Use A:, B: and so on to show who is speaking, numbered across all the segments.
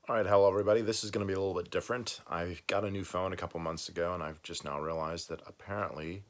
A: All right, hello everybody. This is going to be a little bit different. I got a new phone a couple months ago, and I've just now realized that apparently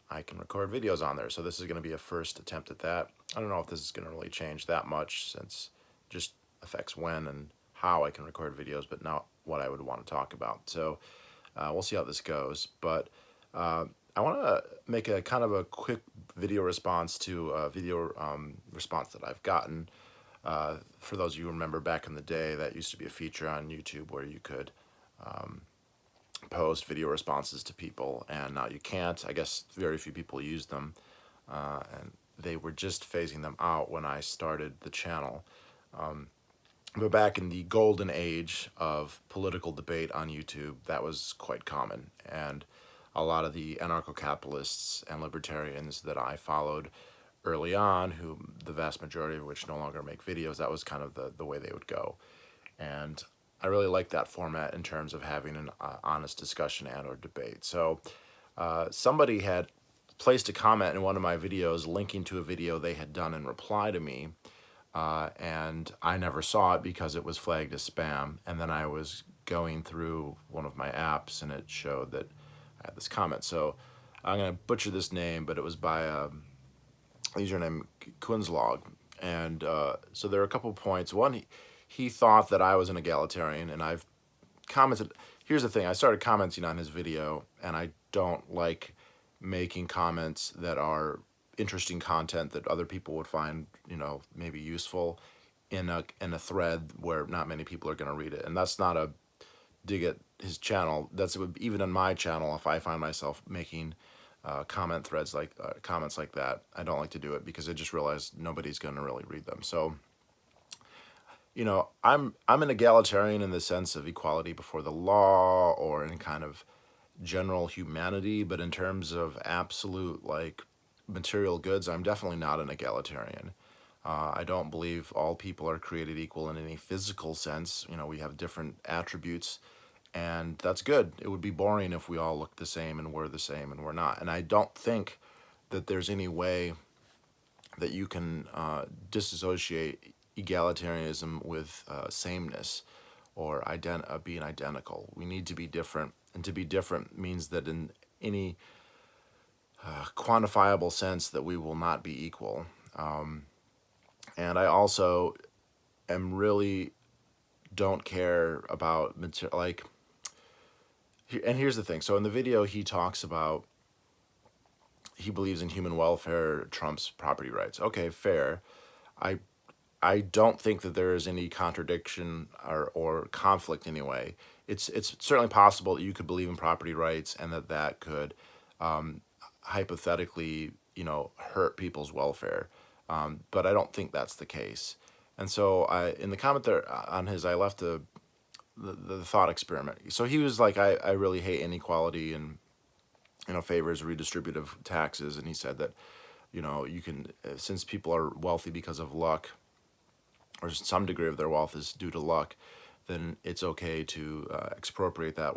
A: I can record videos on there. So this is going to be a first attempt at that. I don't know if this is going to really change that much, since it just affects when and how I can record videos, but not what I would want to talk about. So we'll see how this goes. But I want to make a kind of a quick video response to a video response that I've gotten. For those of you who remember back in the day, that used to be a feature on YouTube where you could post video responses to people, and now you can't. I guess very few people use them, and they were just phasing them out when I started the channel. But back in the golden age of political debate on YouTube, that was quite common, and a lot of the anarcho-capitalists and libertarians that I followed early on, who the vast majority of which no longer make videos, that was kind of the way they would go. And I really like that format in terms of having an honest discussion and or debate. So somebody had placed a comment in one of my videos linking to a video they had done in reply to me, and I never saw it because it was flagged as spam. And then I was going through one of my apps, and it showed that I had this comment. So I'm going to butcher this name, but it was by username Kunzlog. And so there are a couple points. One, he thought that I was an egalitarian, and I've commented. Here's the thing: I started commenting on his video, and I don't like making comments that are interesting content that other people would find, maybe useful in a thread where not many people are going to read it. And that's not a dig at his channel. That's even on my channel. If I find myself making comment threads like comments like that, I don't like to do it because I just realized nobody's going to really read them. So, I'm an egalitarian in the sense of equality before the law, or in kind of general humanity, but in terms of absolute material goods, I'm definitely not an egalitarian. I don't believe all people are created equal in any physical sense. We have different attributes, and that's good. It would be boring if we all looked the same and were the same and we're not. And I don't think that there's any way that you can disassociate egalitarianism with sameness or being identical. We need to be different, and to be different means that in any quantifiable sense that we will not be equal. And I also am really don't care about material, and here's the thing. So in the video, he talks about he believes in human welfare trumps property rights. Okay, fair. I I don't think that there is any contradiction or conflict anyway. It's certainly possible that you could believe in property rights and that could hypothetically, hurt people's welfare. But I don't think that's the case. And so in the comment there on his, I left the thought experiment. So he was like, I really hate inequality and, favors redistributive taxes. And he said that, you can, since people are wealthy because of luck, or some degree of their wealth is due to luck, then it's okay to expropriate that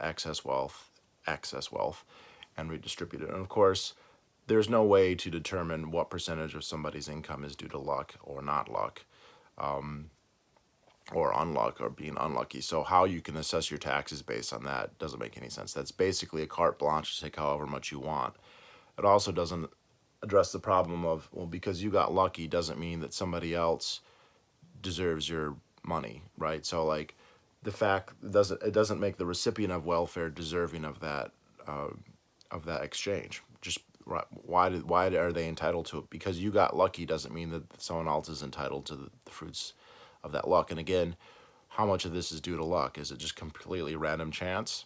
A: excess wealth, and redistribute it. And of course, there's no way to determine what percentage of somebody's income is due to luck or not luck, or unluck or being unlucky. So how you can assess your taxes based on that doesn't make any sense. That's basically a carte blanche to take however much you want. It also doesn't address the problem of, well, because you got lucky doesn't mean that somebody else deserves your money, right? So the fact it doesn't make the recipient of welfare deserving of that exchange. Just why are they entitled to it? Because you got lucky doesn't mean that someone else is entitled to the fruits of that luck. And again, how much of this is due to luck? Is it just completely random chance?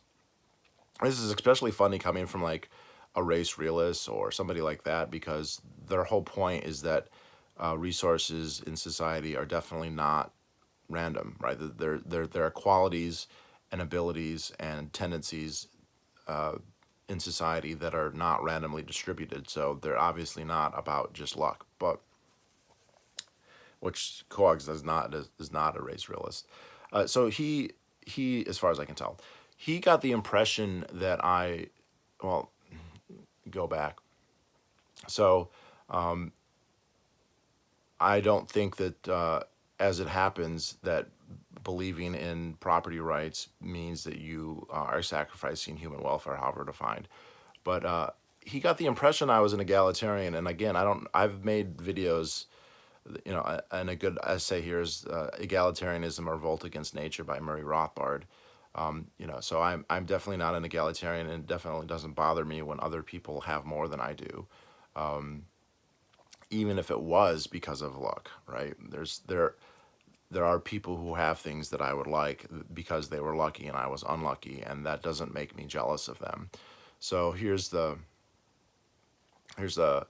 A: This is especially funny coming from a race realist or somebody like that, because their whole point is that resources in society are definitely not random, right? There are qualities and abilities and tendencies in society that are not randomly distributed. So they're obviously not about just luck, but which Coags is not a race realist. So he, as far as I can tell, he got the impression that go back. So I don't think that, as it happens, that believing in property rights means that you are sacrificing human welfare, however defined. But he got the impression I was an egalitarian, and again, I've made videos, and a good essay here is Egalitarianism: A Revolt Against Nature by Murray Rothbard. So I'm definitely not an egalitarian, and it definitely doesn't bother me when other people have more than I do, even if it was because of luck, right? There are people who have things that I would like because they were lucky and I was unlucky, and that doesn't make me jealous of them. So here's the the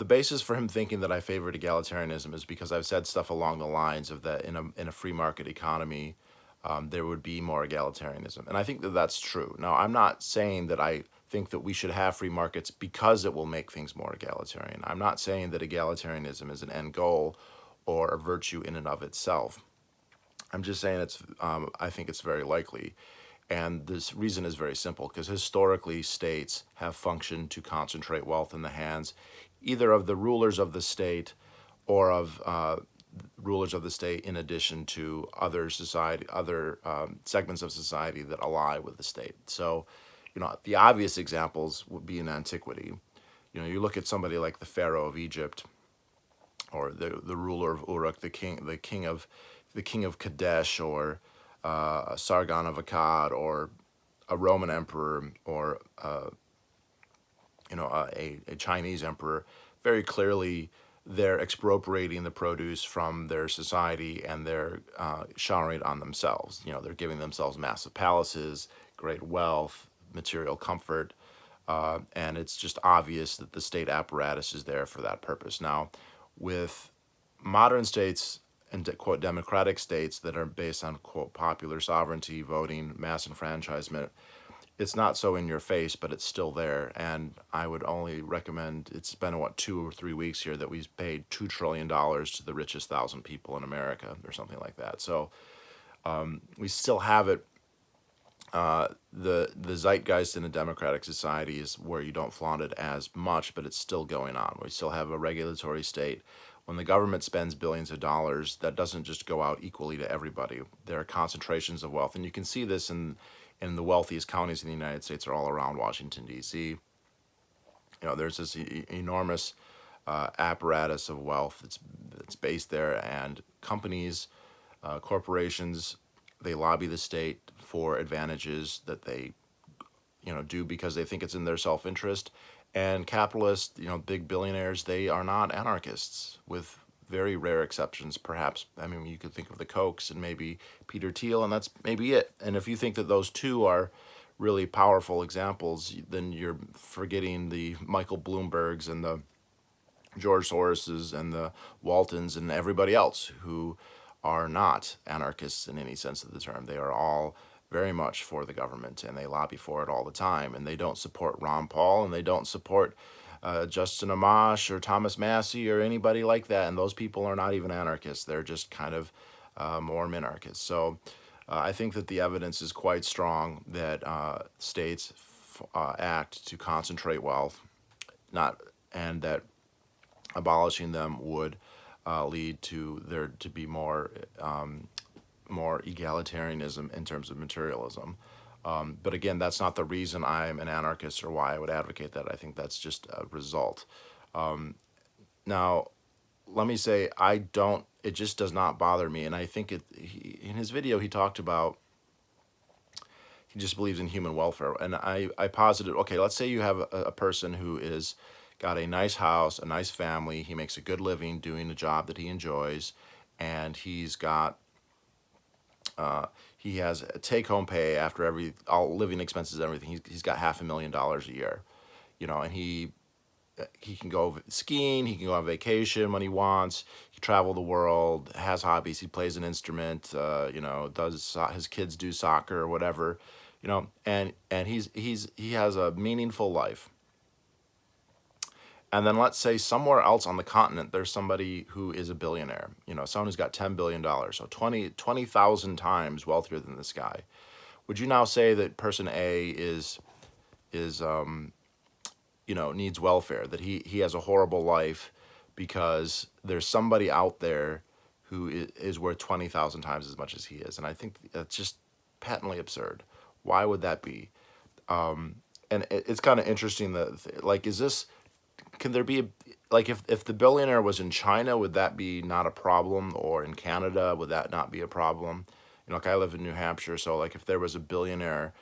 A: basis for him thinking that I favored egalitarianism is because I've said stuff along the lines of that in a free market economy, there would be more egalitarianism, and I think that that's true. Now, I'm not saying that I think that we should have free markets because it will make things more egalitarian. I'm not saying that egalitarianism is an end goal or a virtue in and of itself. I'm just saying I think it's very likely. And this reason is very simple, because historically states have functioned to concentrate wealth in the hands either of the rulers of the state or of rulers of the state in addition to other segments of society that ally with the state. So, the obvious examples would be in antiquity. You look at somebody like the Pharaoh of Egypt, or the ruler of Uruk, the king of Kadesh, or Sargon of Akkad, or a Roman emperor, or a Chinese emperor. Very clearly, they're expropriating the produce from their society, and they're showering it on themselves. They're giving themselves massive palaces, great wealth, material comfort, and it's just obvious that the state apparatus is there for that purpose. Now, with modern states and quote democratic states that are based on quote popular sovereignty, voting, mass enfranchisement, it's not so in your face, but it's still there. And I would only recommend, it's been 2 or 3 weeks here that we've paid $2 trillion to the richest 1,000 people in America, or something like that. So we still have it. The zeitgeist in a democratic society is where you don't flaunt it as much, but it's still going on. We still have a regulatory state. When the government spends billions of dollars, that doesn't just go out equally to everybody. There are concentrations of wealth, and you can see this in the wealthiest counties in the United States are all around Washington, D.C. There's this enormous apparatus of wealth that's based there, and companies, corporations, they lobby the state for advantages that they do because they think it's in their self-interest. And capitalists, big billionaires, they are not anarchists, with very rare exceptions, perhaps. I mean, you could think of the Kochs and maybe Peter Thiel, and that's maybe it. And if you think that those two are really powerful examples, then you're forgetting the Michael Bloombergs and the George Soroses and the Waltons and everybody else who are not anarchists in any sense of the term. They are all very much for the government, and they lobby for it all the time. And they don't support Ron Paul, and they don't support Justin Amash or Thomas Massey or anybody like that. And those people are not even anarchists. They're just kind of more minarchists. So I think that the evidence is quite strong that states act to concentrate wealth, and that abolishing them would lead to there to be more egalitarianism in terms of materialism. But again, that's not the reason I'm an anarchist or why I would advocate that. I think that's just a result. Now, let me say, it just does not bother me. And I think in his video, he talked about, he just believes in human welfare. And I posited, okay, let's say you have a person who is got a nice house, a nice family, he makes a good living doing a job that he enjoys, and he has a take-home pay after all living expenses and everything. He's got $500,000 a year, and he can go skiing, he can go on vacation when he wants, he travel the world, has hobbies, he plays an instrument, his kids do soccer or whatever, and he has a meaningful life. And then let's say somewhere else on the continent, there's somebody who is a billionaire, someone who's got $10 billion, so 20,000 times wealthier than this guy. Would you now say that person A needs welfare, that he has a horrible life because there's somebody out there who is worth 20,000 times as much as he is. And I think that's just patently absurd. Why would that be? And it's kind of interesting that, like, is this, can there be a, like, if the billionaire was in China, would that be not a problem? Or in Canada, would that not be a problem? You know, like, I live in New Hampshire, so like if there was a billionaire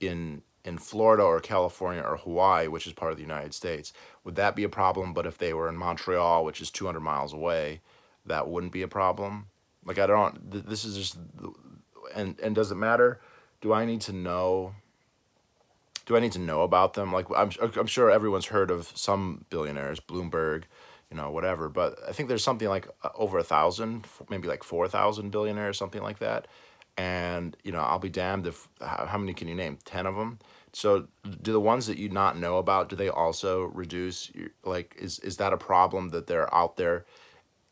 A: in Florida or California or Hawaii, which is part of the United States, would that be a problem? But if they were in Montreal, which is 200 miles away, that wouldn't be a problem. Like, I don't. This is just, and does it matter? Do I need to know? Do I need to know about them? Like, I'm sure everyone's heard of some billionaires, Bloomberg, you know, whatever. But I think there's something like over 1,000, maybe like 4,000 billionaires, something like that. And you know, I'll be damned if, how many can you name? 10 of them. So do the ones that you not know about, do they also reduce like, is that a problem that they're out there?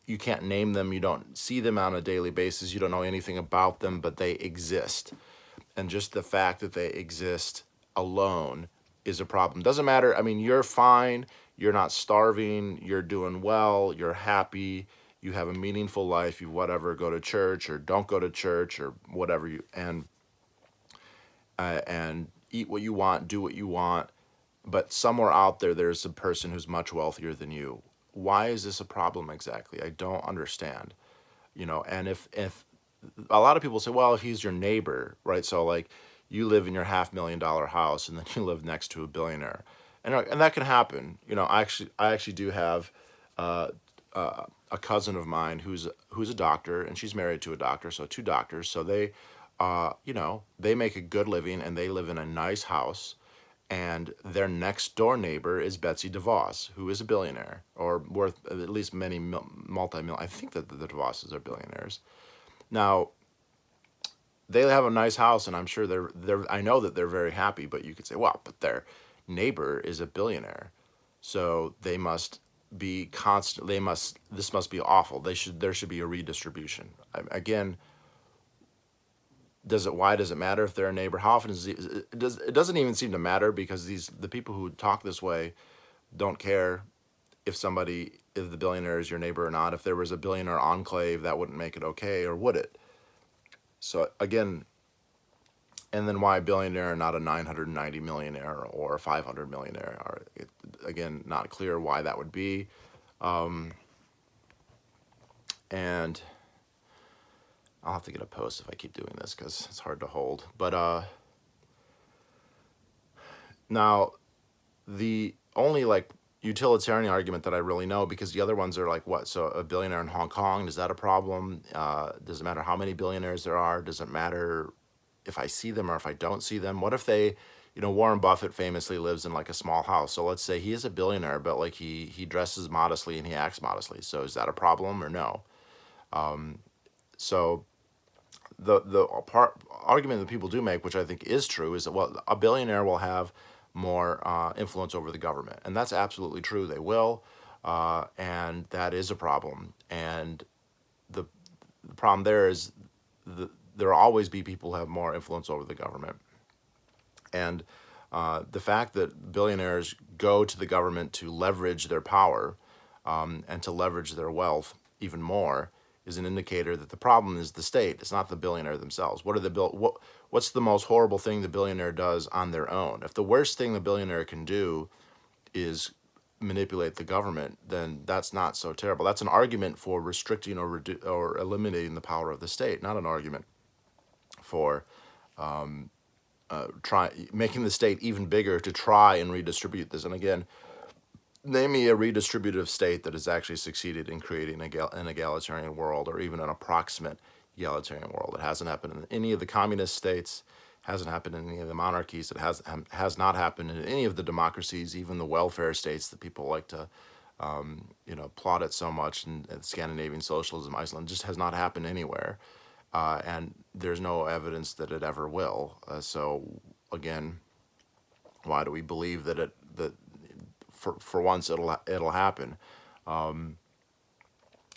A: You can't name them, you don't see them on a daily basis, you don't know anything about them, but they exist. And just the fact that they exist alone is a problem. Doesn't matter. I mean, you're fine, you're not starving, you're doing well, you're happy, you have a meaningful life, you whatever, go to church or don't go to church or whatever, you and eat what you want, do what you want, but somewhere out there there's a person who's much wealthier than you. Why is this a problem exactly? I don't understand. You know, and if a lot of people say, well, if he's your neighbor, right? So like, you live in your $500,000 house and then you live next to a billionaire, and that can happen. You know, I actually do have uh, a cousin of mine who's a doctor, and she's married to a doctor, so two doctors. So they, you know, they make a good living and they live in a nice house. And their next door neighbor is Betsy DeVos, who is a billionaire or worth at least many multi-million. I think that the DeVosses are billionaires. Now, they have a nice house, and I'm sure they're. I know that they're very happy. But you could say, well, but their neighbor is a billionaire, so they must be constant. They must. This must be awful. They should. There should be a redistribution. Again, does it? Why does it matter if they're a neighbor? How often is it? It doesn't even seem to matter, because the people who talk this way don't care if the billionaire is your neighbor or not. If there was a billionaire enclave, that wouldn't make it okay, or would it? So again, and then why a billionaire and not a 990 millionaire or a 500 millionaire? Again, not clear why that would be. And I'll have to get a post if I keep doing this, because it's hard to hold. But now, the only like utilitarian argument that I really know, because the other ones are like, what? So a billionaire in Hong Kong, is that a problem? Does it matter how many billionaires there are? Does it matter if I see them or if I don't see them? What if they, you know, Warren Buffett famously lives in like a small house. So let's say he is a billionaire, but like he dresses modestly and he acts modestly. So is that a problem or no? So the argument that people do make, which I think is true, is that, well, a billionaire will have more influence over the government, and that's absolutely true. They will, and that is a problem. And the problem there is there will always be people who have more influence over the government, and the fact that billionaires go to the government to leverage their power and to leverage their wealth even more is an indicator that the problem is the state. It's not the billionaire themselves. What's the most horrible thing the billionaire does on their own? If the worst thing the billionaire can do is manipulate the government, then that's not so terrible. That's an argument for restricting or eliminating the power of the state, not an argument for making the state even bigger to try and redistribute this. And again, name me a redistributive state that has actually succeeded in creating an egalitarian world, or even an approximate egalitarian world. It hasn't happened in any of the communist states, hasn't happened in any of the monarchies, it has not happened in any of the democracies, even the welfare states that people like to plaudit so much, and Scandinavian socialism, Iceland, just has not happened anywhere. And there's no evidence that it ever will. So again, why do we believe that for once it'll happen?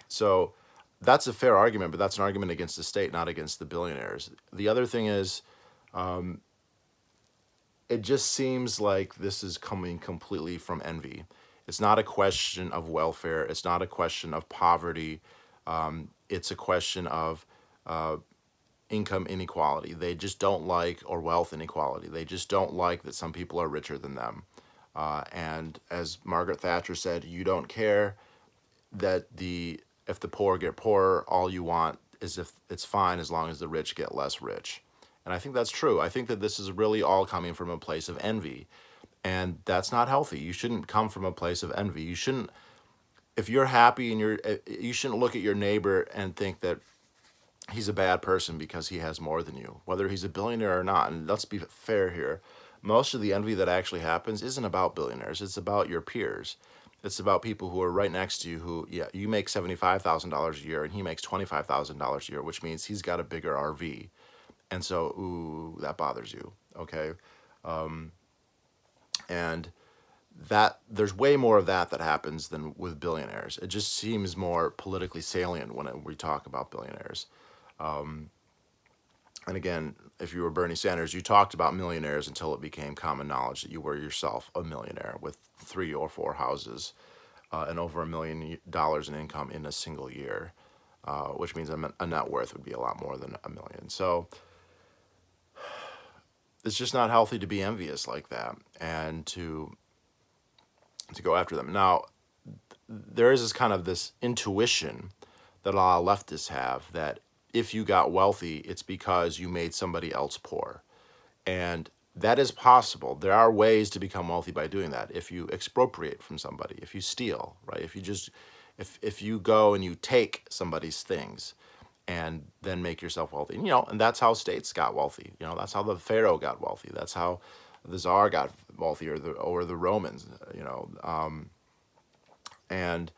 A: So that's a fair argument, but that's an argument against the state, not against the billionaires. The other thing is, it just seems like this is coming completely from envy. It's not a question of welfare. It's not a question of poverty. It's a question of income inequality. They just don't like, or wealth inequality. They just don't like that some people are richer than them. And as Margaret Thatcher said, you don't care that if the poor get poorer, all you want is if it's fine as long as the rich get less rich. And I think that's true. I think that this is really all coming from a place of envy. And that's not healthy. You shouldn't come from a place of envy. You shouldn't, if you're happy and you shouldn't look at your neighbor and think that he's a bad person because he has more than you, whether he's a billionaire or not. And let's be fair here. Most of the envy that actually happens isn't about billionaires. It's about your peers. It's about people who are right next to you who, yeah, you make $75,000 a year and he makes $25,000 a year, which means he's got a bigger RV. And so, ooh, that bothers you, okay? And that there's way more of that happens than with billionaires. It just seems more politically salient when we talk about billionaires. And again, if you were Bernie Sanders, you talked about millionaires until it became common knowledge that you were yourself a millionaire with 3 or 4 houses and over $1 million in income in a single year, which means a net worth would be a lot more than $1 million. So it's just not healthy to be envious like that and to go after them. Now, there is this intuition that a lot of leftists have that if you got wealthy, it's because you made somebody else poor. And that is possible. There are ways to become wealthy by doing that. If you expropriate from somebody, if you steal, right? If you go and you take somebody's things and then make yourself wealthy. And that's how states got wealthy. That's how the Pharaoh got wealthy. That's how the Tsar got wealthy, or the Romans, and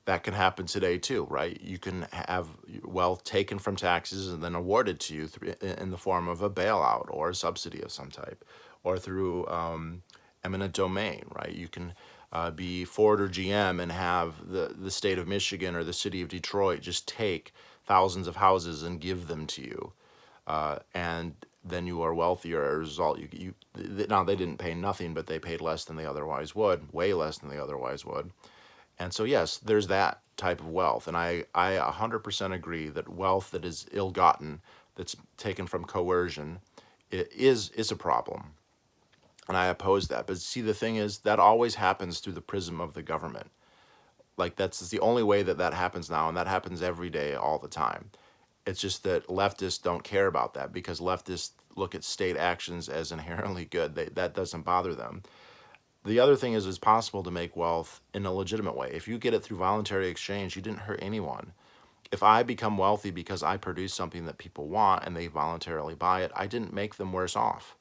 A: that can happen today too, right? You can have wealth taken from taxes and then awarded to you in the form of a bailout or a subsidy of some type, or through eminent domain, right? You can be Ford or GM and have the state of Michigan or the city of Detroit just take thousands of houses and give them to you, and then you are wealthier as a result. Now they didn't pay nothing, but they paid less than they otherwise would, way less than they otherwise would. And so, yes, there's that type of wealth. And I 100% agree that wealth that is ill-gotten, that's taken from coercion, is a problem. And I oppose that. But see, the thing is, that always happens through the prism of the government. Like, that's the only way that happens now, and that happens every day, all the time. It's just that leftists don't care about that because leftists look at state actions as inherently good. That doesn't bother them. The other thing is, it's possible to make wealth in a legitimate way. If you get it through voluntary exchange, you didn't hurt anyone. If I become wealthy because I produce something that people want and they voluntarily buy it, I didn't make them worse off.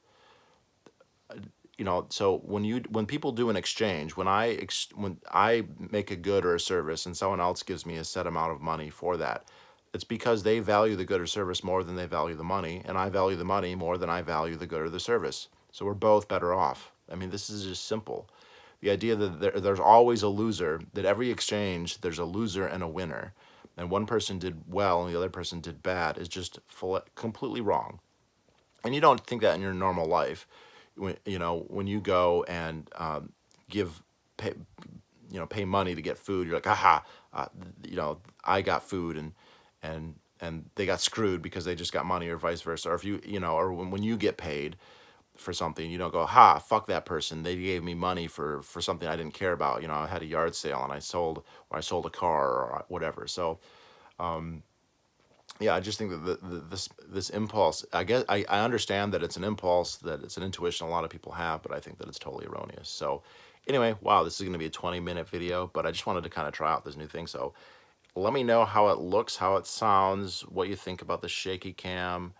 A: So when people do an exchange, when I make a good or a service and someone else gives me a set amount of money for that, it's because they value the good or service more than they value the money, and I value the money more than I value the good or the service. So we're both better off. I mean, this is just simple. The idea that there's always a loser, that every exchange there's a loser and a winner, and one person did well and the other person did bad, is just completely wrong. And you don't think that in your normal life. When you go and pay money to get food, you're like, aha, I got food and they got screwed because they just got money, or vice versa. Or if or when you get paid for something, you don't go, ha, fuck that person. They gave me money for something I didn't care about. I had a yard sale and I sold a car or whatever. So, yeah, I just think that this impulse, I guess I understand that it's an impulse, that it's an intuition a lot of people have, but I think that it's totally erroneous. So anyway, wow, this is going to be a 20-minute video, but I just wanted to kind of try out this new thing. So let me know how it looks, how it sounds, what you think about the shaky cam,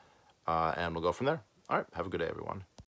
A: and we'll go from there. All right, have a good day, everyone.